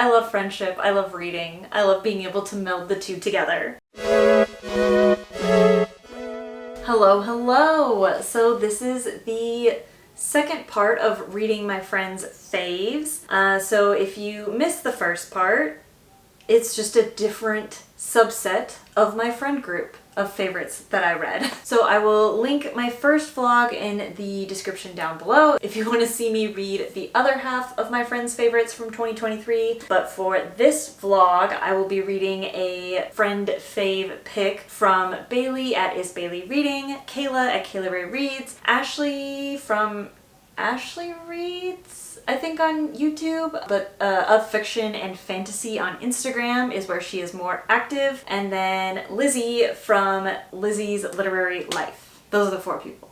I love friendship, I love reading, I love being able to meld the two together. Hello, hello! So this is the second part of reading my friend's faves. So if you missed the first part, it's just a different subset of my friend group of favorites that I read. So I will link my first vlog in the description down below if you want to see me read the other half of my friend's favorites from 2023. But for this vlog, I will be reading a friend fave pick from Bailey at Is Bailey Reading, Kayla at Kayla Ray Reads, Ashley from Ashley Reads, I think on YouTube, but of fiction and fantasy on Instagram is where she is more active, and then Lizzie from Lizzie's Literary Life. Those are the 4 people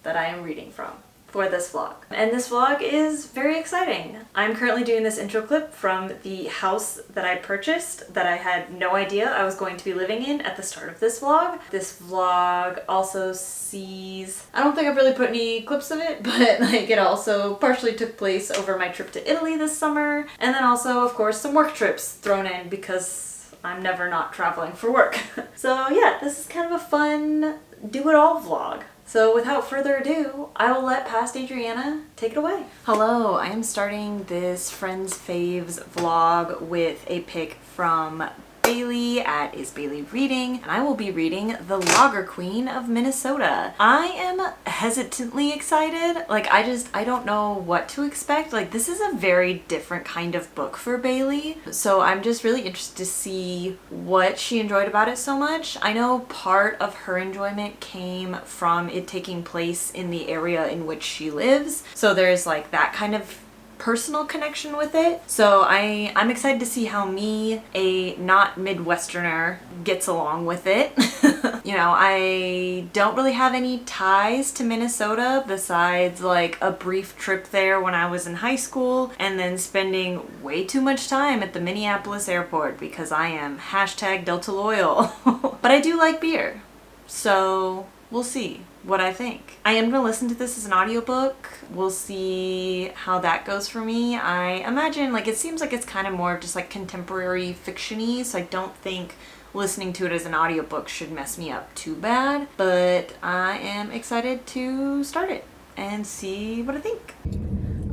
that I am reading from for this vlog. And this vlog is very exciting. I'm currently doing this intro clip from the house that I purchased that I had no idea I was going to be living in at the start of this vlog. This vlog also sees, I don't think I've really put any clips of it, but like it also partially took place over my trip to Italy this summer. And then also, of course, some work trips thrown in because I'm never not traveling for work. So yeah, this is kind of a fun do-it-all vlog. So without further ado, I will let Past Adriana take it away. Hello, I am starting this Friends Faves vlog with a pick from Bailey at Is Bailey Reading, and I will be reading The Lager Queen of Minnesota. I am hesitantly excited. Like, I don't know what to expect. Like, this is a very different kind of book for Bailey, so I'm just really interested to see what she enjoyed about it so much. I know part of her enjoyment came from it taking place in the area in which she lives, so there's like that kind of personal connection with it. So I'm excited to see how me, a not Midwesterner, gets along with it. You know, I don't really have any ties to Minnesota besides like a brief trip there when I was in high school and then spending way too much time at the Minneapolis airport because I am hashtag Delta loyal. But I do like beer, so we'll see what I think. I am gonna listen to this as an audiobook. We'll see how that goes for me. I imagine, like, it seems like it's kind of more of just like contemporary fiction-y, so I don't think listening to it as an audiobook should mess me up too bad, but I am excited to start it and see what I think.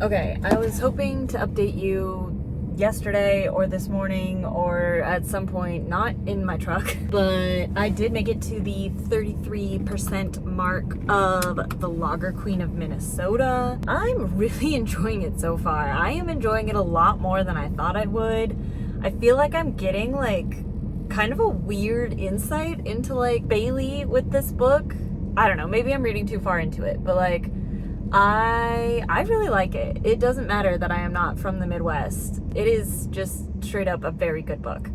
Okay, I was hoping to update you yesterday or this morning or at some point not in my truck, but I did make it to the 33% mark of The Lager Queen of Minnesota. I'm really enjoying it so far. I am enjoying it a lot more than I thought I would. I feel like I'm getting like kind of a weird insight into like Bailey with this book. I don't know, maybe I'm reading too far into it, but like I really like it. It doesn't matter that I am not from the Midwest. It is just straight up a very good book.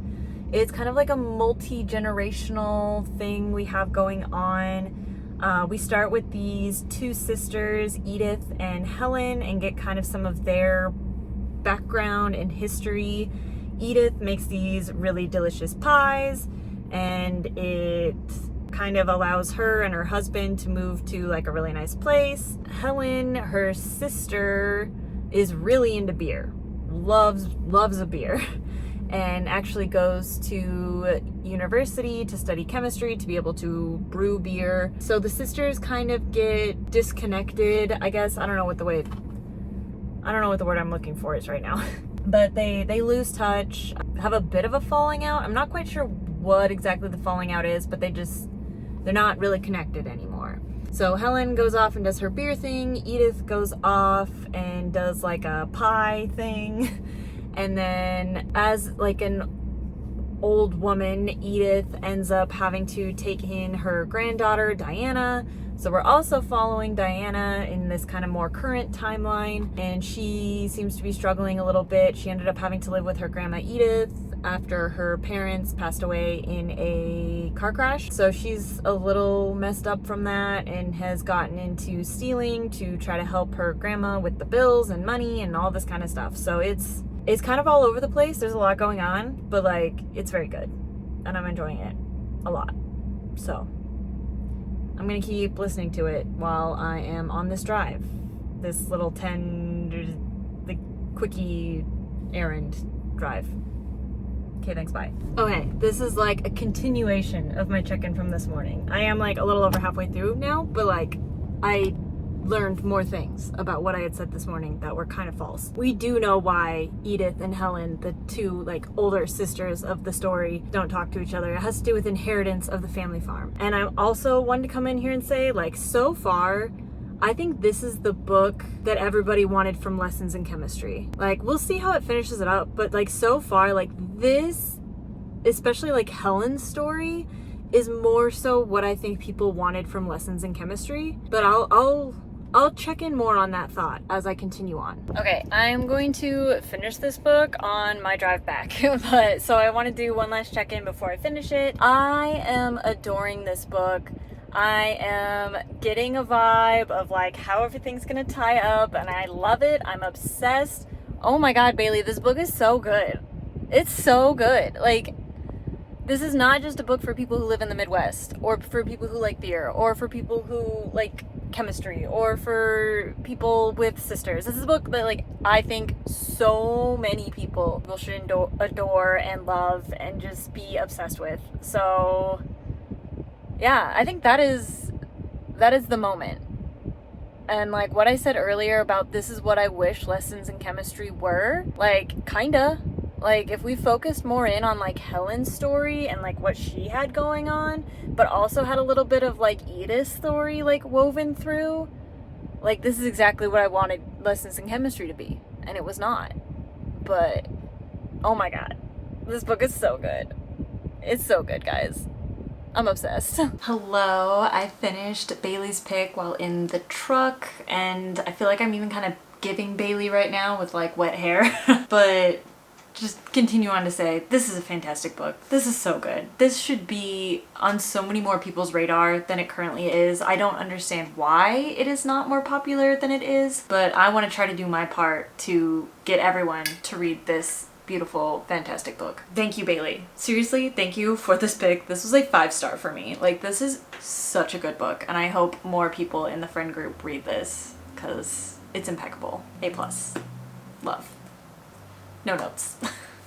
It's kind of like a multi-generational thing we have going on. We start with these 2 sisters, Edith and Helen, and get kind of some of their background and history. Edith makes these really delicious pies, and it kind of allows her and her husband to move to like a really nice place. Helen, her sister, is really into beer, loves a beer, and actually goes to university to study chemistry to be able to brew beer. So the sisters kind of get disconnected, I guess. I don't know what the word I'm looking for is right now. But they lose touch, have a bit of a falling out. I'm not quite sure what exactly the falling out is, but they're not really connected anymore. So Helen goes off and does her beer thing. Edith goes off and does like a pie thing. And then as like an old woman, Edith ends up having to take in her granddaughter, Diana. So we're also following Diana in this kind of more current timeline, and she seems to be struggling a little bit. She ended up having to live with her grandma Edith after her parents passed away in a car crash. So she's a little messed up from that and has gotten into stealing to try to help her grandma with the bills and money and all this kind of stuff. So it's kind of all over the place. There's a lot going on, but like it's very good and I'm enjoying it a lot. So I'm gonna keep listening to it while I am on this drive, this little 10 like quickie errand drive. Okay, thanks, bye. Okay, this is like a continuation of my check-in from this morning. I am like a little over halfway through now, but like I learned more things about what I had said this morning that were kind of false. We do know why Edith and Helen, the two like older sisters of the story, don't talk to each other. It has to do with inheritance of the family farm. And I also wanted to come in here and say, like, so far, I think this is the book that everybody wanted from Lessons in Chemistry. Like, we'll see how it finishes it up, but like so far, like this, especially like Helen's story, is more so what I think people wanted from Lessons in Chemistry. But I'll check in more on that thought as I continue on. Okay, I'm going to finish this book on my drive back, but so I want to do one last check-in before I finish it. I am adoring this book. I am getting a vibe of like how everything's gonna tie up, and I love it. I'm obsessed. Oh my God, Bailey, this book is so good. It's so good. Like, this is not just a book for people who live in the Midwest, or for people who like beer, or for people who like chemistry, or for people with sisters. This is a book that like I think so many people should adore and love and just be obsessed with. So yeah, I think that is the moment. And like what I said earlier about this is what I wish Lessons in Chemistry were, like kinda. Like, if we focused more in on, like, Helen's story and, like, what she had going on, but also had a little bit of, like, Edith's story, like, woven through, like, this is exactly what I wanted Lessons in Chemistry to be. And it was not. But, oh my God. This book is so good. It's so good, guys. I'm obsessed. Hello. I finished Bailey's pick while in the truck, and I feel like I'm even kind of giving Bailey right now with, like, wet hair. But just continue on to say, this is a fantastic book. This is so good. This should be on so many more people's radar than it currently is. I don't understand why it is not more popular than it is, but I want to try to do my part to get everyone to read this beautiful, fantastic book. Thank you, Bailey. Seriously, thank you for this pick. This was like 5-star for me. Like, this is such a good book, and I hope more people in the friend group read this because it's impeccable. A+. Love. No notes.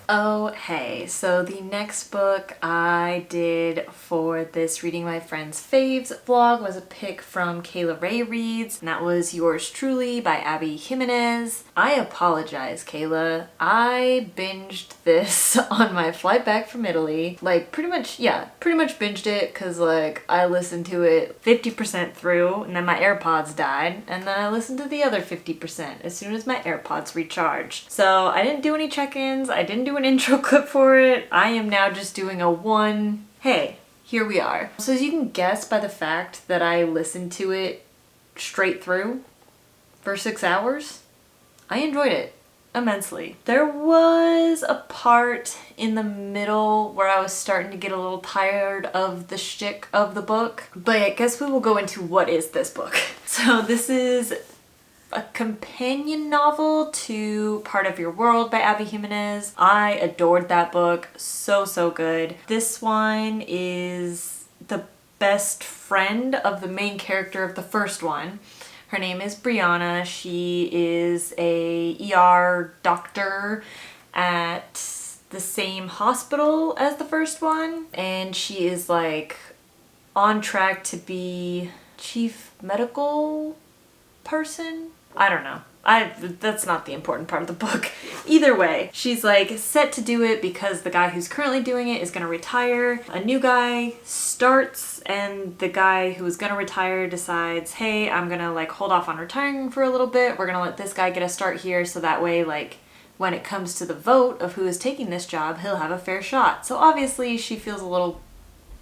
Oh, hey, so the next book I did for this Reading My Friends Faves vlog was a pick from Kayla Ray Reads, and that was Yours Truly by Abby Jimenez. I apologize, Kayla. I binged this on my flight back from Italy. Like, pretty much binged it because, like, I listened to it 50% through, and then my AirPods died, and then I listened to the other 50% as soon as my AirPods recharged. So I didn't do any check-ins, I didn't do an intro clip for it. I am now just doing a hey, here we are. So as you can guess by the fact that I listened to it straight through for 6 hours, I enjoyed it immensely. There was a part in the middle where I was starting to get a little tired of the shtick of the book, but I guess we will go into what is this book. So this is a companion novel to Part of Your World by Abby Jimenez. I adored that book. So good. This one is the best friend of the main character of the first one. Her name is Brianna. She is a ER doctor at the same hospital as the first one, and she is like on track to be chief medical person. I don't know. That's not the important part of the book. Either way, she's like set to do it because the guy who's currently doing it is gonna retire. A new guy starts, and the guy who is gonna retire decides, hey, I'm gonna like hold off on retiring for a little bit. We're gonna let this guy get a start here so that way, like, when it comes to the vote of who is taking this job, he'll have a fair shot. So obviously she feels a little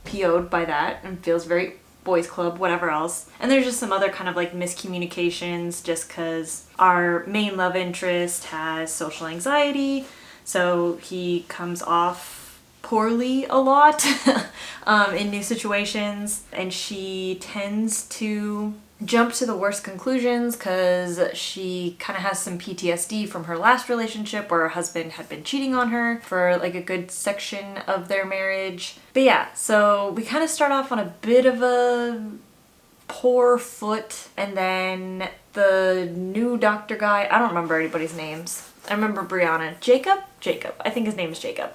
PO'd by that and feels very boys club, whatever else. And there's just some other kind of like miscommunications just because our main love interest has social anxiety, so he comes off poorly a lot in new situations, and she tends to jump to the worst conclusions because she kind of has some PTSD from her last relationship where her husband had been cheating on her for like a good section of their marriage. But yeah, so we kind of start off on a bit of a poor foot, and then the new doctor guy, I don't remember anybody's names. I remember Brianna. Jacob Jacob. I think his name is Jacob.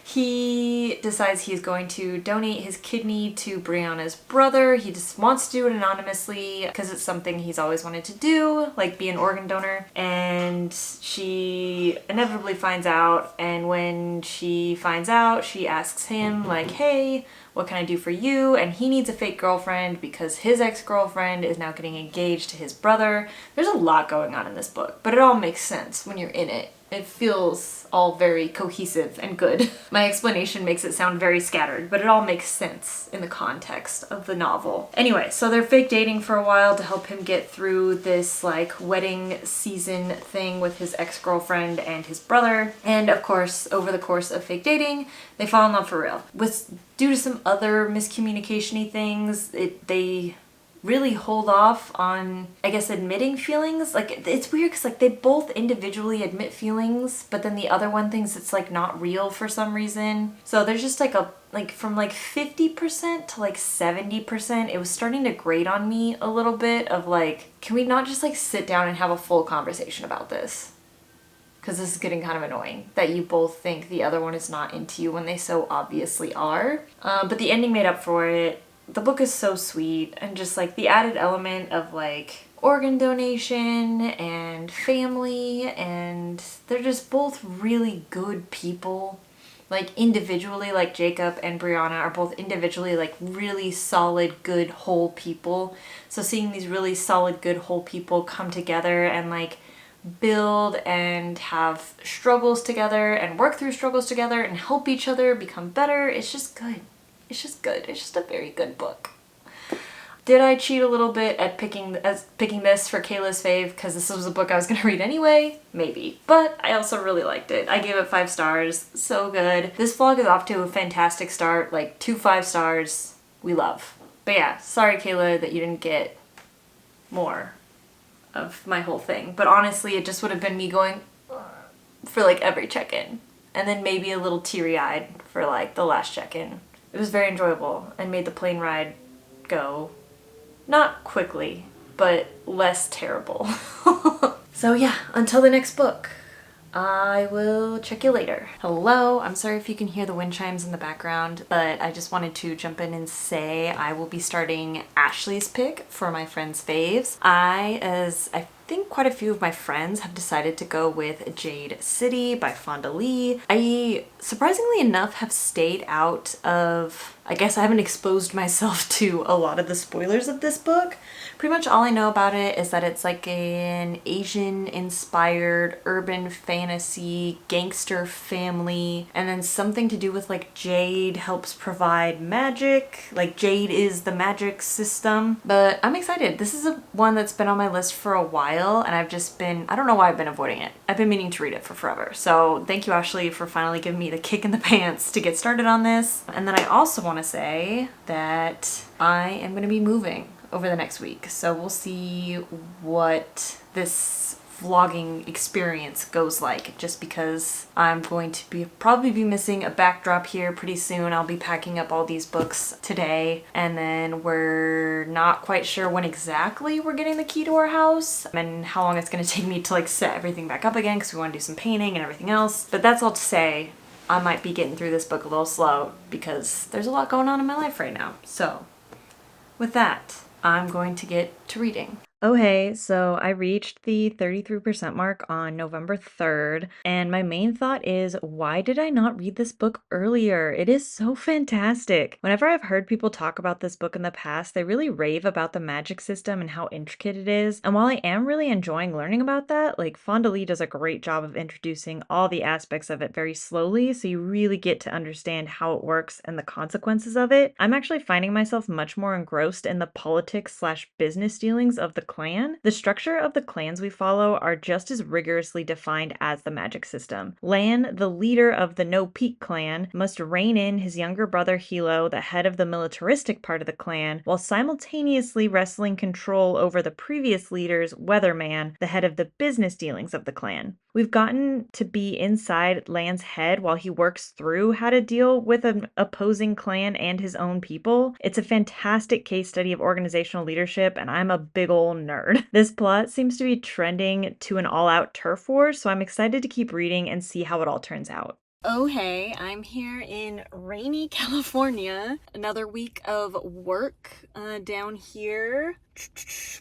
He decides he's going to donate his kidney to Brianna's brother. He just wants to do it anonymously because it's something he's always wanted to do, like be an organ donor. And she inevitably finds out, and when she finds out, she asks him like, hey, what can I do for you? And he needs a fake girlfriend because his ex-girlfriend is now getting engaged to his brother. There's a lot going on in this book, but it all makes sense when you're in it. It feels all very cohesive and good. My explanation makes it sound very scattered, but it all makes sense in the context of the novel. Anyway, so they're fake dating for a while to help him get through this like wedding season thing with his ex-girlfriend and his brother. And of course, over the course of fake dating, they fall in love for real. Due to some other miscommunication-y things, they really hold off on, I guess, admitting feelings. Like, it's weird because like they both individually admit feelings, but then the other one thinks it's like not real for some reason. So there's just like from like 50% to like 70%, it was starting to grate on me a little bit of like, can we not just like sit down and have a full conversation about this? Because this is getting kind of annoying that you both think the other one is not into you when they so obviously are. But the ending made up for it. The book is so sweet, and just like the added element of like organ donation and family, and they're just both really good people. Like individually, like Jacob and Brianna are both individually like really solid, good, whole people. So seeing these really solid, good, whole people come together and like build and have struggles together and work through struggles together and help each other become better, it's just good. It's just good. It's just a very good book. Did I cheat a little bit at picking this for Kayla's fave because this was a book I was going to read anyway? Maybe. But I also really liked it. I gave it 5 stars. So good. This vlog is off to a fantastic start. Like 2 5 stars. We love. But yeah, sorry Kayla that you didn't get more of my whole thing. But honestly, it just would have been me going for like every check-in. And then maybe a little teary-eyed for like the last check-in. It was very enjoyable and made the plane ride go not quickly, but less terrible. So yeah, until the next book, I will check you later. Hello, I'm sorry if you can hear the wind chimes in the background, but I just wanted to jump in and say I will be starting Ashley's pick for my friend's faves. I think quite a few of my friends have decided to go with Jade City by Fonda Lee. I, surprisingly enough, have stayed out of, I guess I haven't exposed myself to a lot of the spoilers of this book. Pretty much all I know about it is that it's like an Asian-inspired urban fantasy gangster family, and then something to do with like Jade helps provide magic. Like Jade is the magic system. But I'm excited. This is one that's been on my list for a while, and I've just been, I don't know why I've been avoiding it. I've been meaning to read it for forever. So thank you, Ashley, for finally giving me the kick in the pants to get started on this. And then I also want to say that I am going to be moving over the next week. So we'll see what this vlogging experience goes like, just because I'm going to probably be missing a backdrop here pretty soon. I'll be packing up all these books today, and then we're not quite sure when exactly we're getting the key to our house and how long it's going to take me to like set everything back up again because we want to do some painting and everything else. But that's all to say, I might be getting through this book a little slow because there's a lot going on in my life right now. So with that, I'm going to get to reading. Oh hey, so I reached the 33% mark on November 3rd, and my main thought is, why did I not read this book earlier? It is so fantastic. Whenever I've heard people talk about this book in the past, they really rave about the magic system and how intricate it is, and while I am really enjoying learning about that, like Fonda Lee does a great job of introducing all the aspects of it very slowly, so you really get to understand how it works and the consequences of it. I'm actually finding myself much more engrossed in the politics/business dealings of the clan. The structure of the clans we follow are just as rigorously defined as the magic system. Lan, the leader of the No Peak clan, must rein in his younger brother Hilo, the head of the militaristic part of the clan, while simultaneously wrestling control over the previous leader's Weatherman, the head of the business dealings of the clan. We've gotten to be inside Lan's head while he works through how to deal with an opposing clan and his own people. It's a fantastic case study of organizational leadership, and I'm a big ol' nerd. This plot seems to be trending to an all-out turf war, so I'm excited to keep reading and see how it all turns out. Oh, hey, I'm here in rainy California. Another week of work down here.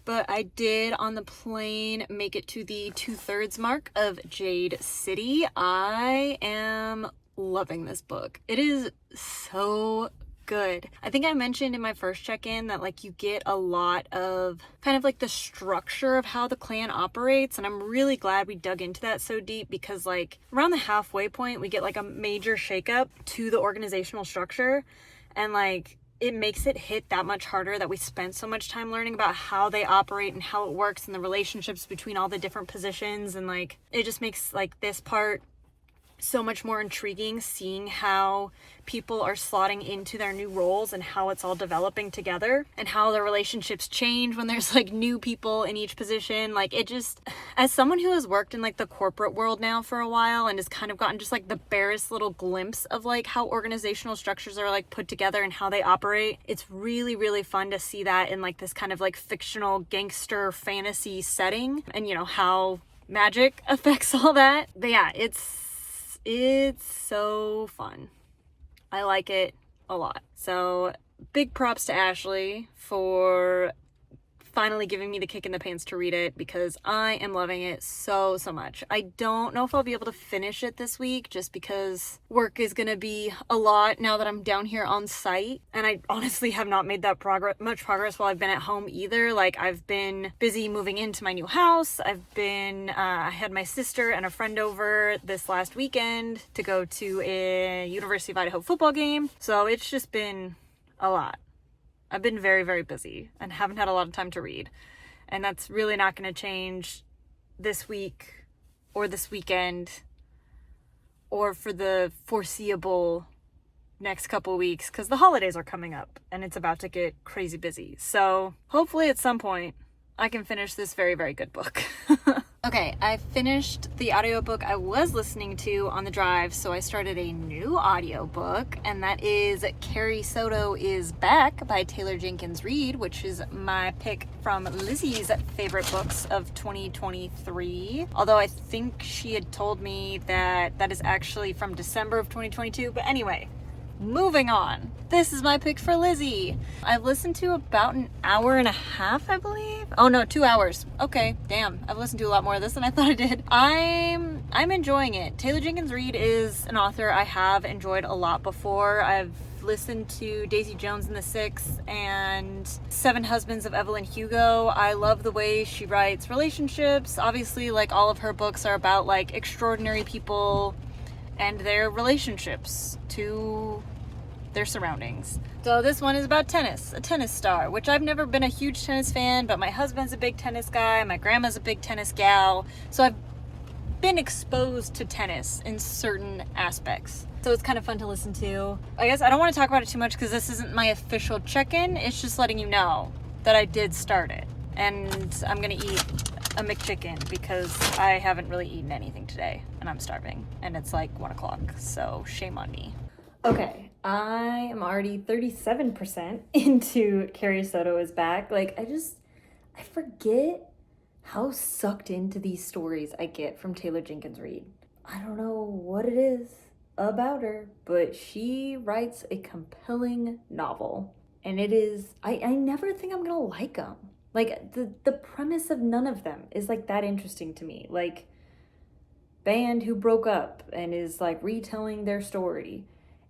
But I did on the plane make it to the 2/3 mark of Jade City. I am loving this book. It is so good. I think I mentioned in my first check-in that like you get a lot of kind of like the structure of how the clan operates, and I'm really glad we dug into that so deep because like around the halfway point we get like a major shakeup to the organizational structure, and like it makes it hit that much harder that we spent so much time learning about how they operate and how it works and the relationships between all the different positions, and like it just makes like this part so much more intriguing, seeing how people are slotting into their new roles and how it's all developing together and how the relationships change when there's like new people in each position. Like it just, as someone who has worked in like the corporate world now for a while and has kind of gotten just like the barest little glimpse of like how organizational structures are like put together and how they operate, it's really, really fun to see that in like this kind of like fictional gangster fantasy setting, and you know how magic affects all that. But yeah, it's so fun. I like it a lot. So big props to Ashley for finally giving me the kick in the pants to read it because I am loving it so much. I don't know if I'll be able to finish it this week just because work is gonna be a lot now that I'm down here on site, and I honestly have not made that much progress while I've been at home either. Like I've been busy moving into my new house. I had my sister and a friend over this last weekend to go to a University of Idaho football game, so it's just been a lot. I've been very, very busy and haven't had a lot of time to read. And that's really not going to change this week or this weekend or for the foreseeable next couple weeks because the holidays are coming up and it's about to get crazy busy. So hopefully at some point I can finish this very, very good book. Okay, I finished the audiobook I was listening to on the drive, so I started a new audiobook, and that is Carrie Soto is Back by Taylor Jenkins Reid, which is my pick from Lizzie's favorite books of 2023. Although I think she had told me that that is actually from December of 2022, but anyway, moving on. This is my pick for Lizzie. I've listened to about an hour and a half, I believe. Oh no, 2 hours. Okay, damn. I've listened to a lot more of this than I thought I did. I'm enjoying it. Taylor Jenkins Reid is an author I have enjoyed a lot before. I've listened to Daisy Jones and the Six and Seven Husbands of Evelyn Hugo. I love the way she writes relationships. Obviously, like all of her books are about like extraordinary people and their relationships to their surroundings. So this one is about tennis, a tennis star, which I've never been a huge tennis fan, but my husband's a big tennis guy, my grandma's a big tennis gal, so I've been exposed to tennis in certain aspects. So it's kind of fun to listen to. I guess I don't want to talk about it too much because this isn't my official check-in, it's just letting you know that I did start it. And I'm gonna eat a McChicken because I haven't really eaten anything today and I'm starving and it's like 1 o'clock, so shame on me. Okay, I am already 37% into Carrie Soto is Back. Like I forget how sucked into these stories I get from Taylor Jenkins Reid. I don't know what it is about her, but she writes a compelling novel, and it is, I never think I'm gonna like them. Like the premise of none of them is like that interesting to me. Like band who broke up and is like retelling their story,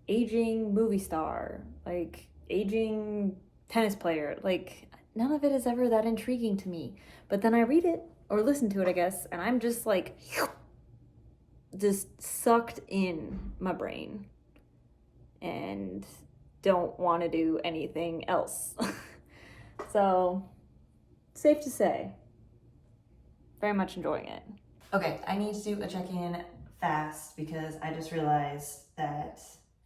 aging movie star, like aging tennis player, like none of it is ever that intriguing to me. But then I read it or listen to it, I guess, and I'm just like just sucked in my brain and don't want to do anything else. So safe to say, very much enjoying it. Okay, I need to do a check-in fast because I just realized that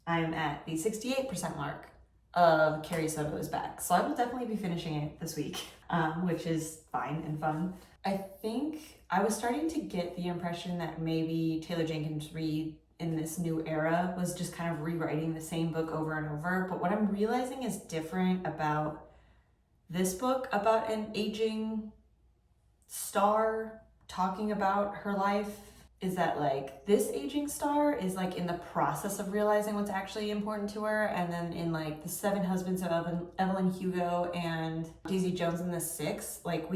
I am at the 68% mark of Carrie Soto is Back. So I will definitely be finishing it this week, which is fine and fun. I think I was starting to get the impression that maybe Taylor Jenkins Reid in this new era was just kind of rewriting the same book over and over. But what I'm realizing is different about this book about an aging star talking about her life is that like this aging star is like in the process of realizing what's actually important to her, and then in like the Seven Husbands of Evelyn Hugo and Daisy Jones and the Six, like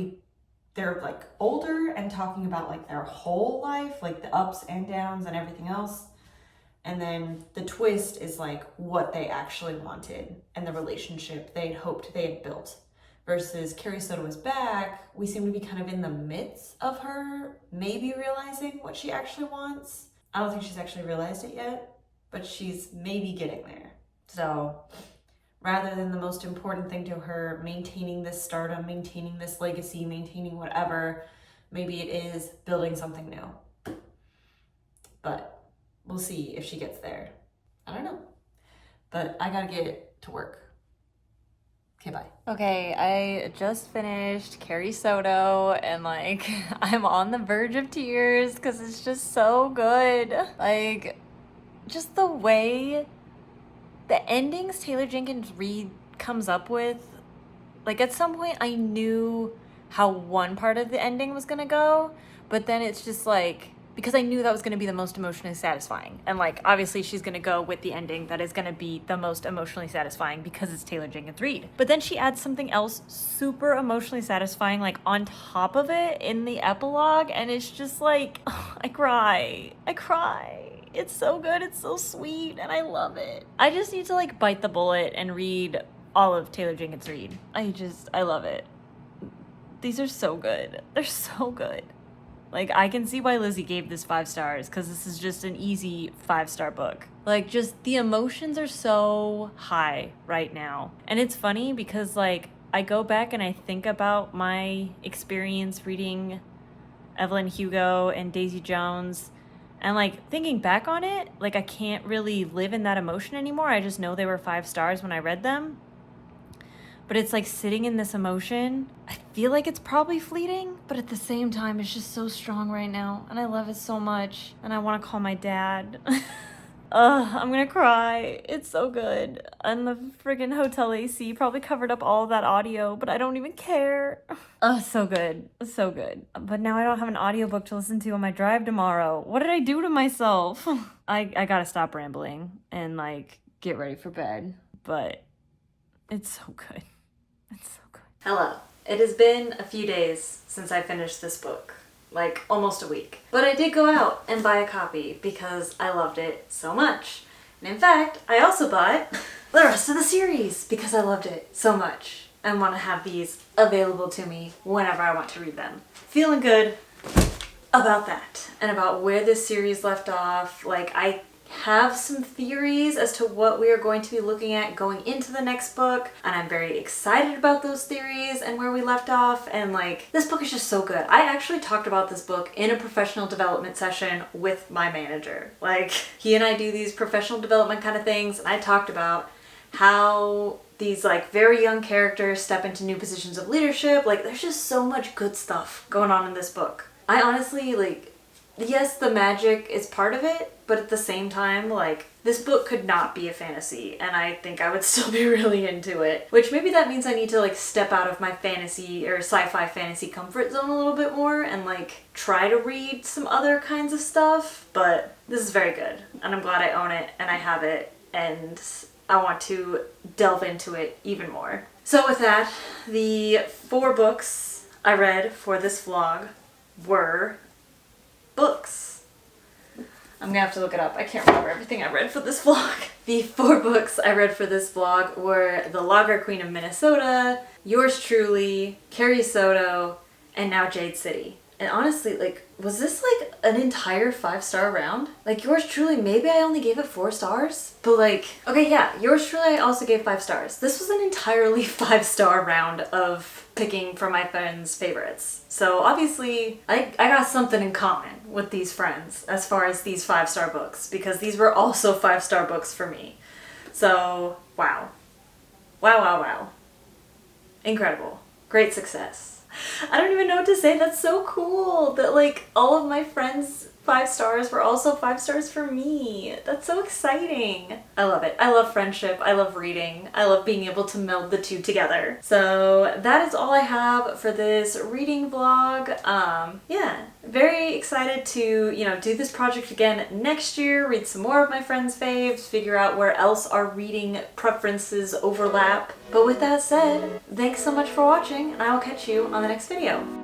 they're like older and talking about like their whole life, like the ups and downs and everything else. And then the twist is like what they actually wanted and the relationship they had hoped they had built. Versus Carrie Soto is back, we seem to be kind of in the midst of her maybe realizing what she actually wants. I don't think she's actually realized it yet, but she's maybe getting there. So rather than the most important thing to her, maintaining this stardom, maintaining this legacy, maintaining whatever, maybe it is building something new. But we'll see if she gets there. I don't know. But I gotta get to work. Okay, bye. Okay, I just finished Carrie Soto and like I'm on the verge of tears because it's just so good. Like, just the way the endings Taylor Jenkins Reid comes up with, like at some point I knew how one part of the ending was gonna go, but then it's just like, because I knew that was going to be the most emotionally satisfying. And like, obviously she's going to go with the ending that is going to be the most emotionally satisfying because it's Taylor Jenkins Reid. But then she adds something else super emotionally satisfying, like on top of it in the epilogue. And it's just like, oh, I cry. It's so good. It's so sweet. And I love it. I just need to like bite the bullet and read all of Taylor Jenkins Reid. I love it. These are so good. They're so good. Like, I can see why Lizzie gave this 5 stars, because this is just an easy 5-star book. Like, just the emotions are so high right now. And it's funny because, like, I go back and I think about my experience reading Evelyn Hugo and Daisy Jones. And, like, thinking back on it, like, I can't really live in that emotion anymore. I just know they were 5 stars when I read them. But it's like sitting in this emotion. I feel like it's probably fleeting, but at the same time, it's just so strong right now. And I love it so much. And I want to call my dad. I'm gonna cry. It's so good. And the friggin' hotel AC probably covered up all of that audio, but I don't even care. So good. So good. But now I don't have an audiobook to listen to on my drive tomorrow. What did I do to myself? I gotta stop rambling and like get ready for bed. But it's so good. It's so good. Hello. It has been a few days since I finished this book. Like, almost a week. But I did go out and buy a copy because I loved it so much. And in fact, I also bought the rest of the series because I loved it so much and want to have these available to me whenever I want to read them. Feeling good about that and about where this series left off. Like, I have some theories as to what we are going to be looking at going into the next book, and I'm very excited about those theories and where we left off. And like, this book is just so good. I actually talked about this book in a professional development session with my manager. Like, he and I do these professional development kind of things, and I talked about how these like very young characters step into new positions of leadership. Like, there's just so much good stuff going on in this book. I honestly, like, yes, the magic is part of it, but at the same time, like, this book could not be a fantasy, and I think I would still be really into it. Which maybe that means I need to, like, step out of my fantasy or sci-fi fantasy comfort zone a little bit more and, like, try to read some other kinds of stuff. But this is very good, and I'm glad I own it, and I have it, and I want to delve into it even more. So with that, the 4 books I read for this vlog were books. I'm gonna have to look it up. I can't remember everything I read for this vlog. The 4 books I read for this vlog were The Lager Queen of Minnesota, Yours Truly, Carrie Soto, and now Jade City. And honestly, like, was this like an entire 5-star round? Like, Yours Truly, maybe I only gave it 4 stars? But like, okay, yeah, Yours Truly I also gave 5 stars. This was an entirely 5-star round of picking from my friends' favorites. So obviously, I got something in common with these friends as far as these 5-star books, because these were also 5-star books for me. So, wow. Wow, wow, wow. Incredible. Great success. I don't even know what to say. That's so cool that like all of my friends' 5 stars were also 5 stars for me. That's so exciting. I love it. I love friendship. I love reading. I love being able to meld the two together. So that is all I have for this reading vlog. Yeah, very excited to, do this project again next year, read some more of my friends' faves, figure out where else our reading preferences overlap. But with that said, thanks so much for watching, and I will catch you on the next video.